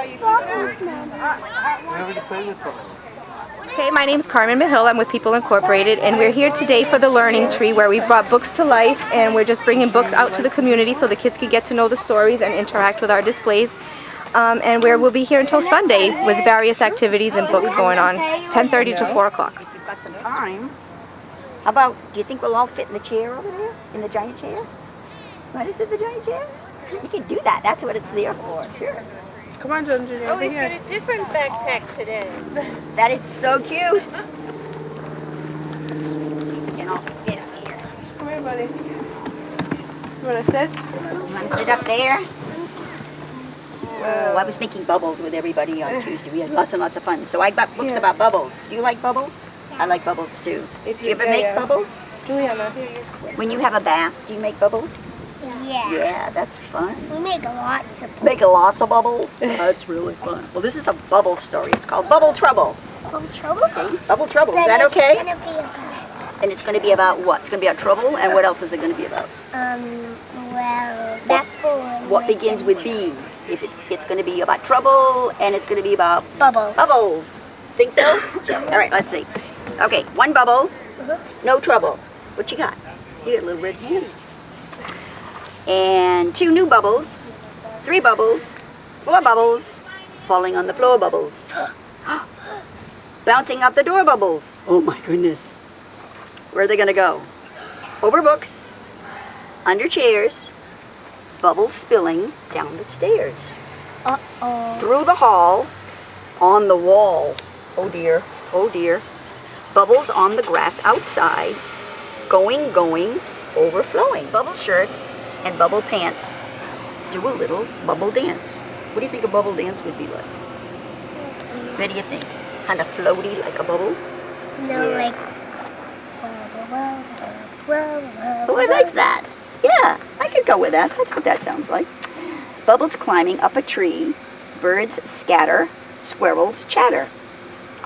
Okay, my name's Carmen Mahill. I'm with People Incorporated, and we're here today for the Learning Tree, where we've brought books to life, and we're just bringing books out to the community so the kids can get to know the stories and interact with our displays. And we'll be here until Sunday with various activities and books going on, 10:30 to 4 o'clock. If you've got some time, how about, do you think we'll all fit in the chair over there? In the giant chair? Want to sit in the giant chair? You can do that. That's what it's there for. Sure. Come on, Ginger. Oh, we've got a different backpack today. That is so cute. You can all fit up here. Come here, buddy. You want to sit? You want to sit up there? Oh, I was making bubbles with everybody on Tuesday. We had lots and lots of fun. So I got books about bubbles. Do you like bubbles? I like bubbles too. You ever make bubbles? Juliana. When you have a bath, do you make bubbles? Yeah. Yeah, that's fun. We make lots of bubbles. Make lots of bubbles? That's really fun. Well, this is a bubble story. It's called Bubble Trouble. Bubble trouble? Okay. Bubble Trouble. Is that okay? And it's going to be about what? It's going to be about trouble, and what else is it going to be about? Well, backboard. What begins with B? If it's going to be about trouble, and it's going to be about Bubbles. Bubbles. Think so? All right, let's see. Okay, one bubble, no trouble. What you got? You got a little red hand. And 2 new bubbles, 3 bubbles, 4 bubbles, falling on the floor bubbles. Bouncing out the door bubbles. Oh my goodness. Where are they going to go? Over books, under chairs, bubbles spilling down the stairs. Uh-oh. Through the hall, on the wall. Oh dear, oh dear. Bubbles on the grass outside, going, overflowing. Bubble shirts and bubble pants do a little bubble dance. What do you think a bubble dance would be like? What do you think? Kind of floaty like a bubble? No, like... Oh, I like that. Yeah, I could go with that. That's what that sounds like. Bubbles climbing up a tree. Birds scatter. Squirrels chatter.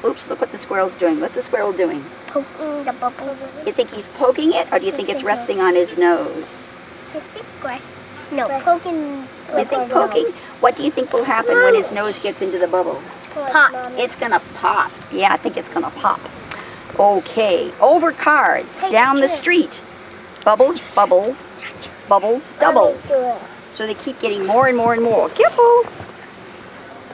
Oops, look what the squirrel's doing. What's the squirrel doing? Poking the bubble. You think he's poking it, or do you think it's resting on his nose? I think poking. You think poking? What do you think will happen when his nose gets into the bubble? Pop. It's gonna pop. Yeah, I think it's gonna pop. Okay, over cars, down the street. Bubbles, bubble, bubbles, double. So they keep getting more and more and more. Careful!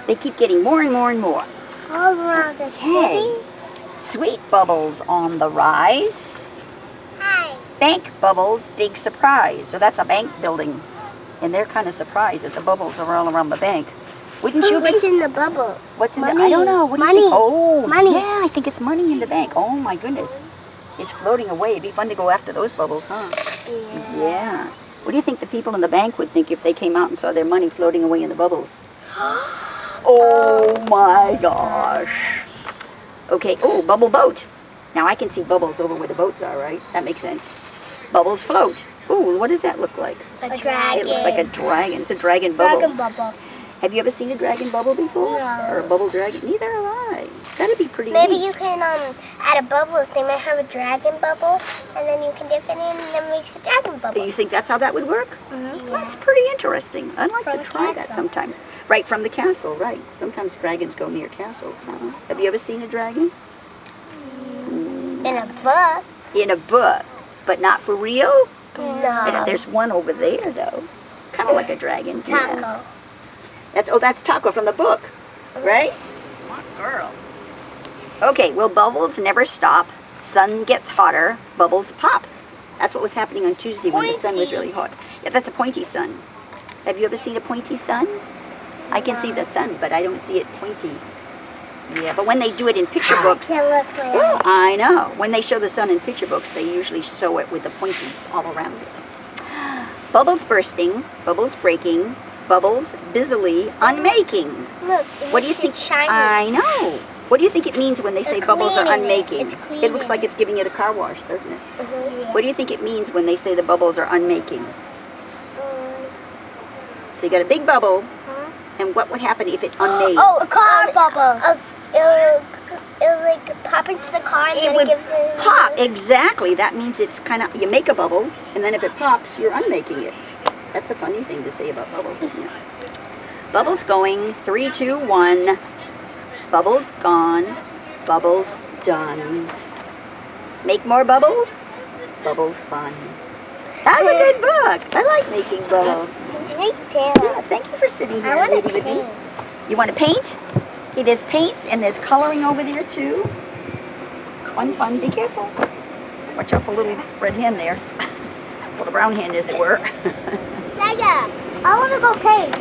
They keep getting more and more and more. All around the city. Sweet bubbles on the rise. Hi. Bank bubbles, big surprise. So that's a bank building. And they're kind of surprised that the bubbles are all around the bank. Wouldn't you be? What's in the bubble? What's in money. I don't know. What do you Money. think? Oh, Money. Yeah, I think it's money in the bank. Oh my goodness. It's floating away. It'd be fun to go after those bubbles, huh? Yeah. What do you think the people in the bank would think if they came out and saw their money floating away in the bubbles? Oh my gosh. Okay, oh, bubble boat. Now I can see bubbles over where the boats are, right? That makes sense. Bubbles float. Ooh, what does that look like? A dragon. It looks like a dragon. It's a dragon bubble. Dragon bubble. Have you ever seen a dragon bubble before? No. Or a bubble dragon? Neither have I. That'd be pretty Maybe neat. you can add a bubbles. They might have a dragon bubble, and then you can dip it in, and then it makes a dragon bubble. You think that's how that would work? Mm-hmm. That's pretty interesting. I'd like From to the try that castle. sometime. Right from the castle, right. Sometimes dragons go near castles, huh? Have you ever seen a dragon? In a book. In a book, but not for real? No. There's one over there, though. Kind of like a dragon. Taco. Yeah. That's Taco from the book, right? Smart girl. Okay, well, bubbles never stop. Sun gets hotter, bubbles pop. That's what was happening on Tuesday when the sun was really hot. Yeah, that's a pointy sun. Have you ever seen a pointy sun? I can see the sun, but I don't see it pointy. Yeah, but when they do it in picture books, Yeah, I know. When they show the sun in picture books, they usually show it with the pointies all around it. Bubbles bursting, bubbles breaking, bubbles busily unmaking. Look, What do you think? Shiny. I know. What do you think it means when they say bubbles are cleaning it. unmaking? It's It looks cleaning like it's giving it a car wash, doesn't it? Yeah. What do you think it means when they say the bubbles are unmaking? So you got a big bubble, and what would happen if it unmade? Oh, a car bubble. It'll like pop into the car and It then would it gives it... pop, exactly. That means it's kind of, you make a bubble, and then if it pops, you're unmaking it. That's a funny thing to say about bubbles, isn't it? Bubbles going. 3, 2, 1. Bubbles gone. Bubbles done. Make more bubbles. Bubble fun. That's a good book. I like making bubbles. Me too. Yeah, thank you for sitting here I want reading to with me. paint. You want to paint? Okay, there's paints and there's coloring over there too. Fun, fun. Be careful. Watch out for little red hen there. Well, the brown hen, as it were. Strega, I want to go paint.